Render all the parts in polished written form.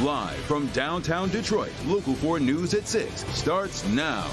Live from downtown Detroit, Local 4 News at 6 starts now.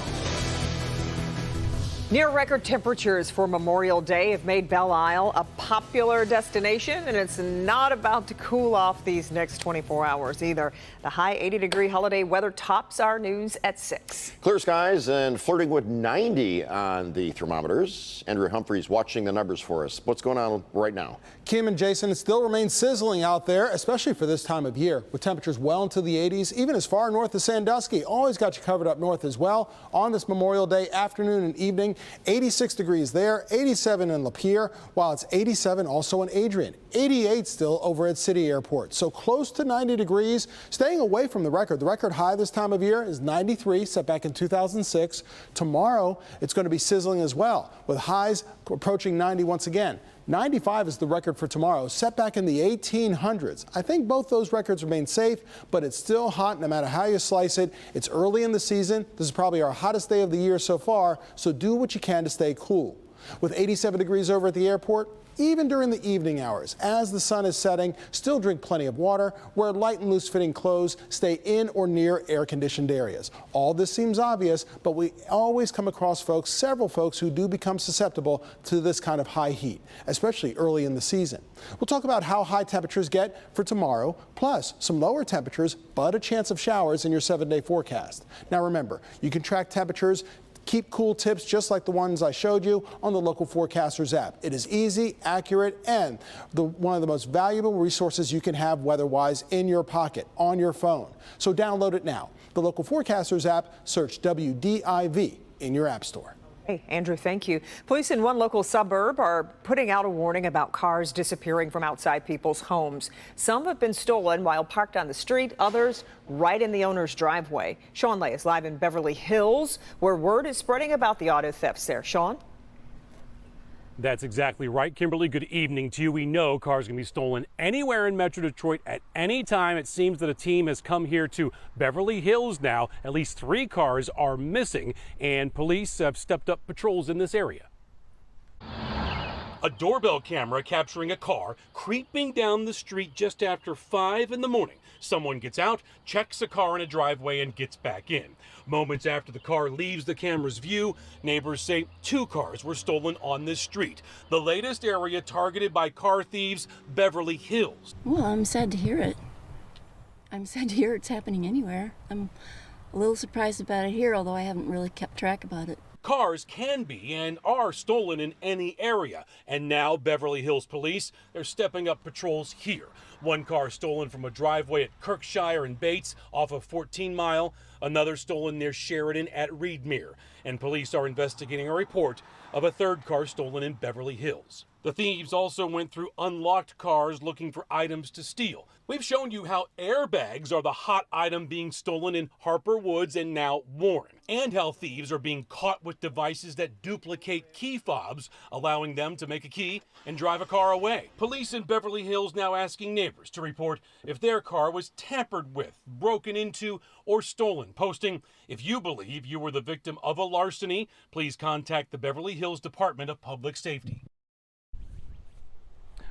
Near record temperatures for Memorial Day have made Belle Isle a popular destination, and it's not about to cool off these next 24 hours either. The high 80-degree holiday weather tops our news at 6. Clear skies and flirting with 90 on the thermometers. Andrew Humphreys watching the numbers for us. What's going on right now? Kim and Jason, it still remains sizzling out there, especially for this time of year, with temperatures well into the 80s, even as far north as Sandusky. Always got you covered up north as well on this Memorial Day afternoon and evening. 86 degrees there, 87 in Lapeer, while it's 87 also in Adrian. 88 still over at City Airport. So close to 90 degrees, staying away from the record. The record high this time of year is 93, set back in 2006. Tomorrow, it's going to be sizzling as well, with highs approaching 90 once again. 95 is the record for tomorrow, set back in the 1800s. I think both those records remain safe, but it's still hot no matter how you slice it. It's early in the season. This is probably our hottest day of the year so far, so do what you can to stay cool. With 87 degrees over at the airport, even during the evening hours, as the sun is setting, still drink plenty of water, wear light and loose fitting clothes, stay in or near air-conditioned areas. All this seems obvious, but we always come across several folks who do become susceptible to this kind of high heat, especially early in the season. We'll talk about how high temperatures get for tomorrow, plus some lower temperatures, but a chance of showers in your 7-day forecast. Now remember, you can track temperatures, keep cool tips just like the ones I showed you on the Local Forecasters app. It is easy, accurate, and one of the most valuable resources you can have weather-wise in your pocket, on your phone. So download it now. The Local Forecasters app, search WDIV in your app store. Hey, Andrew, thank you. Police in one local suburb are putting out a warning about cars disappearing from outside people's homes. Some have been stolen while parked on the street, others right in the owner's driveway. Sean Lay is live in Beverly Hills, where word is spreading about the auto thefts there. Sean? That's exactly right, Kimberly. Good evening to you. We know cars can be stolen anywhere in Metro Detroit at any time. It seems that a team has come here to Beverly Hills now. At least 3 cars are missing, and police have stepped up patrols in this area. A doorbell camera capturing a car creeping down the street just after 5 in the morning. Someone gets out, checks a car in a driveway, and gets back in. Moments after the car leaves the camera's view, neighbors say 2 cars were stolen on this street. The latest area targeted by car thieves, Beverly Hills. Well, I'm sad to hear it. I'm sad to hear it's happening anywhere. I'm a little surprised about it here, although I haven't really kept track about it. Cars can be and are stolen in any area. And now Beverly Hills police, they're stepping up patrols here. 1 car stolen from a driveway at Kirkshire and Bates off of 14 Mile. Another stolen near Sheridan at Reedmere. And police are investigating a report of a 3rd car stolen in Beverly Hills. The thieves also went through unlocked cars looking for items to steal. We've shown you how airbags are the hot item being stolen in Harper Woods and now Warren, and how thieves are being caught with devices that duplicate key fobs, allowing them to make a key and drive a car away. Police in Beverly Hills now asking neighbors to report if their car was tampered with, broken into, or stolen, posting, "If you believe you were the victim of a larceny, please contact the Beverly Hills Department of Public Safety."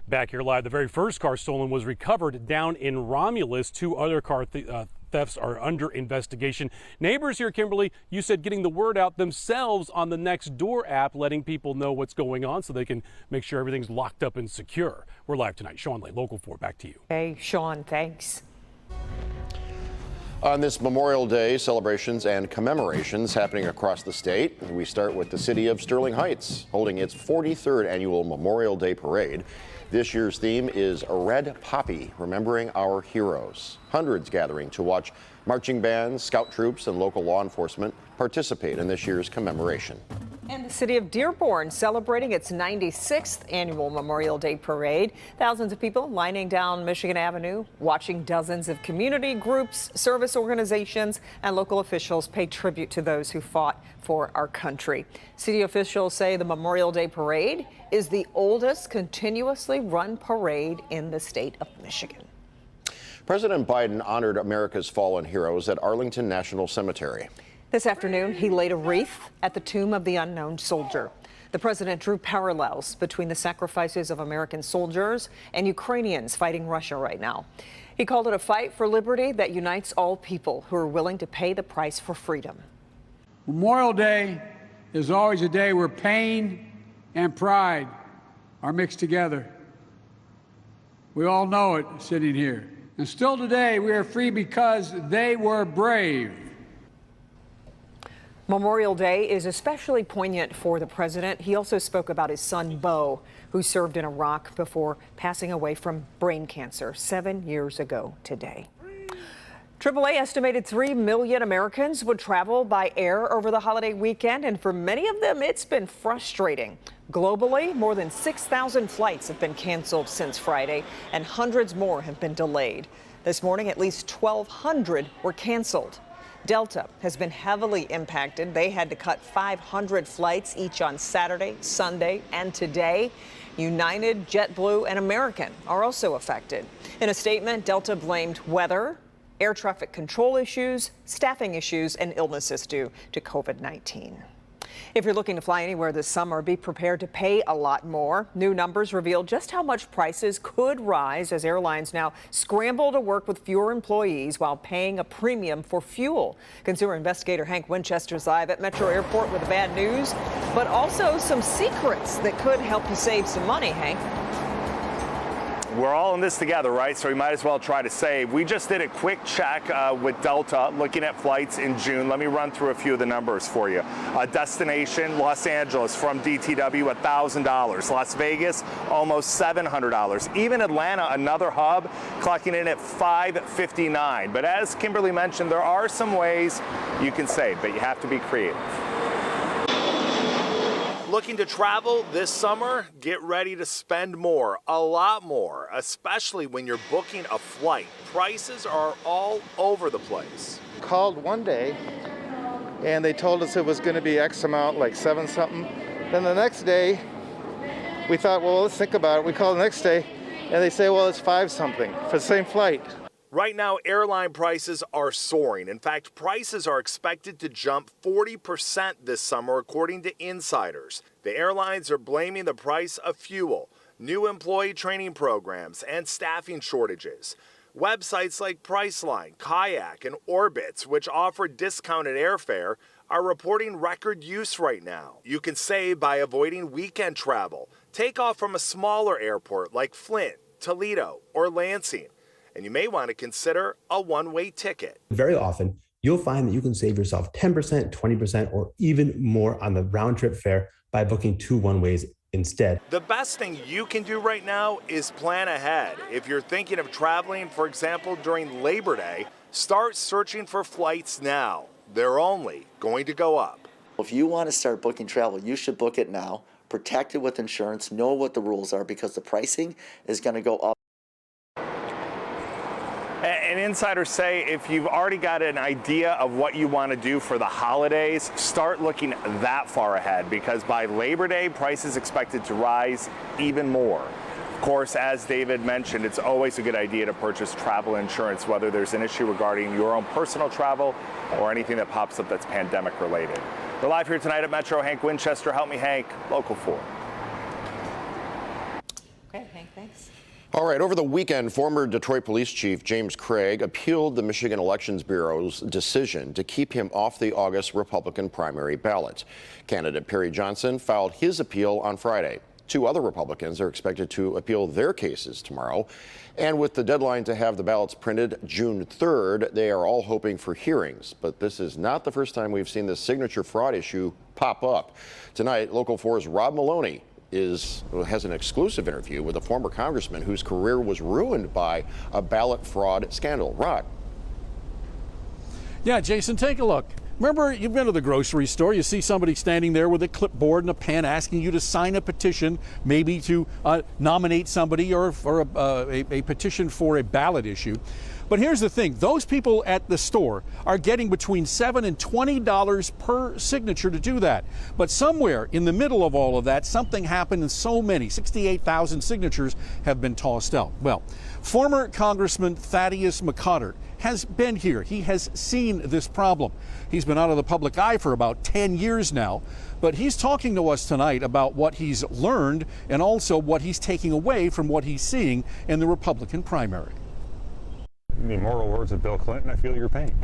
Back here live, the very first car stolen was recovered down in Romulus. 2 other car thefts are under investigation. Neighbors here, Kimberly, you said getting the word out themselves on the Nextdoor app, letting people know what's going on so they can make sure everything's locked up and secure. We're live tonight. Sean Lay, Local 4, back to you. Hey, Sean, thanks. On this Memorial Day, celebrations and commemorations happening across the state. We start with the city of Sterling Heights, holding its 43rd annual Memorial Day Parade. This year's theme is a red poppy, remembering our heroes. Hundreds gathering to watch marching bands, scout troops, and local law enforcement participate in this year's commemoration. And the city of Dearborn celebrating its 96th annual Memorial Day Parade. Thousands of people lining down Michigan Avenue, watching dozens of community groups, service organizations, and local officials pay tribute to those who fought for our country. City officials say the Memorial Day Parade is the oldest continuously run parade in the state of Michigan. President Biden honored America's fallen heroes at Arlington National Cemetery. This afternoon, he laid a wreath at the tomb of the unknown soldier. The president drew parallels between the sacrifices of American soldiers and Ukrainians fighting Russia right now. He called it a fight for liberty that unites all people who are willing to pay the price for freedom. Memorial Day is always a day where pain and pride are mixed together. We all know it sitting here. And still today, we are free because they were brave. Memorial Day is especially poignant for the president. He also spoke about his son, Bo, who served in Iraq before passing away from brain cancer 7 years ago today. AAA estimated 3 million Americans would travel by air over the holiday weekend, and for many of them, it's been frustrating. Globally, more than 6,000 flights have been canceled since Friday, and hundreds more have been delayed. This morning, at least 1,200 were canceled. Delta has been heavily impacted. They had to cut 500 flights each on Saturday, Sunday, and today. United, JetBlue, and American are also affected. In a statement, Delta blamed weather, air traffic control issues, staffing issues, and illnesses due to COVID-19. If you're looking to fly anywhere this summer, be prepared to pay a lot more. New numbers reveal just how much prices could rise as airlines now scramble to work with fewer employees while paying a premium for fuel. Consumer investigator Hank Winchester's live at Metro Airport with the bad news, but also some secrets that could help you save some money, Hank. We're all in this together, right? So we might as well try to save. We just did a quick check with Delta, looking at flights in June. Let me run through a few of the numbers for you. Destination, Los Angeles from DTW, $1,000. Las Vegas, almost $700. Even Atlanta, another hub, clocking in at $559. But as Kimberly mentioned, there are some ways you can save, but you have to be creative. Looking to travel this summer? Get ready to spend more, a lot more, especially when you're booking a flight. Prices are all over the place. Called one day and they told us it was going to be X amount, like 7 something. Then the next day we thought, well, let's think about it. We called the next day and they say, well, it's 5 something for the same flight. Right now, airline prices are soaring. In fact, prices are expected to jump 40% this summer, according to insiders. The airlines are blaming the price of fuel, new employee training programs, and staffing shortages. Websites like Priceline, Kayak, and Orbitz, which offer discounted airfare, are reporting record use right now. You can save by avoiding weekend travel. Take off from a smaller airport like Flint, Toledo, or Lansing. And you may want to consider a one-way ticket. Very often, you'll find that you can save yourself 10%, 20%, or even more on the round-trip fare by booking 2 one-ways instead. The best thing you can do right now is plan ahead. If you're thinking of traveling, for example, during Labor Day, start searching for flights now. They're only going to go up. If you want to start booking travel, you should book it now. Protect it with insurance. Know what the rules are because the pricing is going to go up. And insiders say if you've already got an idea of what you want to do for the holidays, start looking that far ahead because by Labor Day, prices expected to rise even more. Of course, as David mentioned, it's always a good idea to purchase travel insurance, whether there's an issue regarding your own personal travel or anything that pops up that's pandemic related. We're live here tonight at Metro. Hank Winchester, help me, Hank, Local 4. Okay, Hank, thanks. All right, over the weekend, former Detroit Police Chief James Craig appealed the Michigan Elections Bureau's decision to keep him off the August Republican primary ballot. Candidate Perry Johnson filed his appeal on Friday. 2 other Republicans are expected to appeal their cases tomorrow. And with the deadline to have the ballots printed June 3rd, they are all hoping for hearings. But this is not the first time we've seen this signature fraud issue pop up. Tonight, Local 4's Rob Maloney has an exclusive interview with a former congressman whose career was ruined by a ballot fraud scandal. Rod. Yeah, Jason, take a look. Remember, you've been to the grocery store, you see somebody standing there with a clipboard and a pen asking you to sign a petition, maybe to nominate somebody or a petition for a ballot issue. But here's the thing, those people at the store are getting between $7 and $20 per signature to do that. But somewhere in the middle of all of that, something happened and so many, 68,000 signatures have been tossed out. Well, former Congressman Thaddeus McCottert has been here. He has seen this problem. He's been out of the public eye for about 10 years now, but he's talking to us tonight about what he's learned and also what he's taking away from what he's seeing in the Republican primary. The immortal words of Bill Clinton, I feel your pain.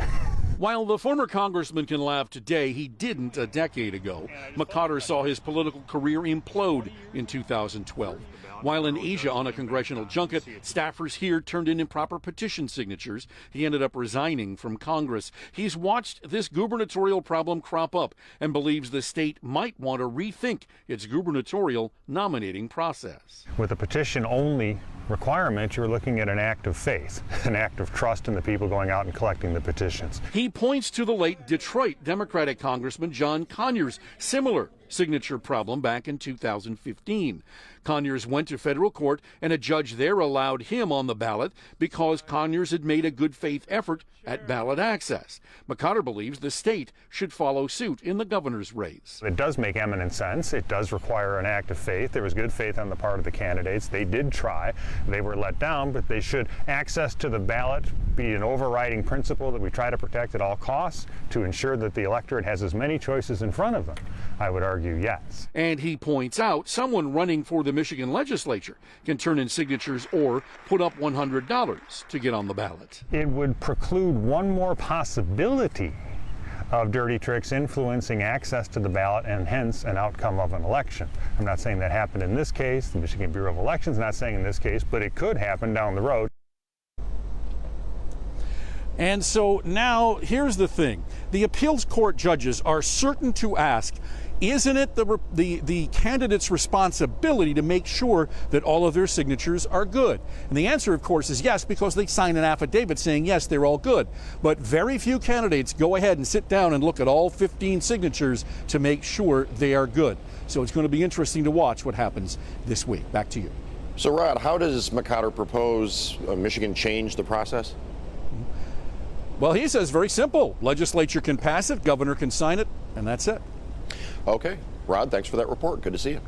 While the former congressman can laugh today, he didn't a decade ago. McCotter saw his political career implode in 2012. While in Asia on a congressional junket, staffers here turned in improper petition signatures. He ended up resigning from Congress. He's watched this gubernatorial problem crop up and believes the state might want to rethink its gubernatorial nominating process. With a petition-only requirement, you're looking at an act of faith, an act of trust in the people going out and collecting the petitions. He points to the late Detroit Democratic Congressman John Conyers' similar signature problem back in 2015. Conyers went to federal court and a judge there allowed him on the ballot because Conyers had made a good faith effort at ballot access. McCotter believes the state should follow suit in the governor's race. It does make eminent sense. It does require an act of faith. There was good faith on the part of the candidates. They did try. They were let down, but they should access to the ballot be an overriding principle that we try to protect at all costs to ensure that the electorate has as many choices in front of them. I would argue yes. And he points out someone running for the Michigan legislature can turn in signatures or put up $100 to get on the ballot. It would preclude one more possibility of dirty tricks influencing access to the ballot and hence an outcome of an election. I'm not saying that happened in this case. The Michigan Bureau of Elections is not saying in this case, but it could happen down the road. And so now here's the thing. The appeals court judges are certain to ask, isn't it the candidate's responsibility to make sure that all of their signatures are good? And the answer, of course, is yes, because they sign an affidavit saying, yes, they're all good. But very few candidates go ahead and sit down and look at all 15 signatures to make sure they are good. So it's going to be interesting to watch what happens this week. Back to you. So, Rod, how does McCotter propose Michigan change the process? Well, he says very simple. Legislature can pass it, governor can sign it, and that's it. Okay. Rod, thanks for that report. Good to see you.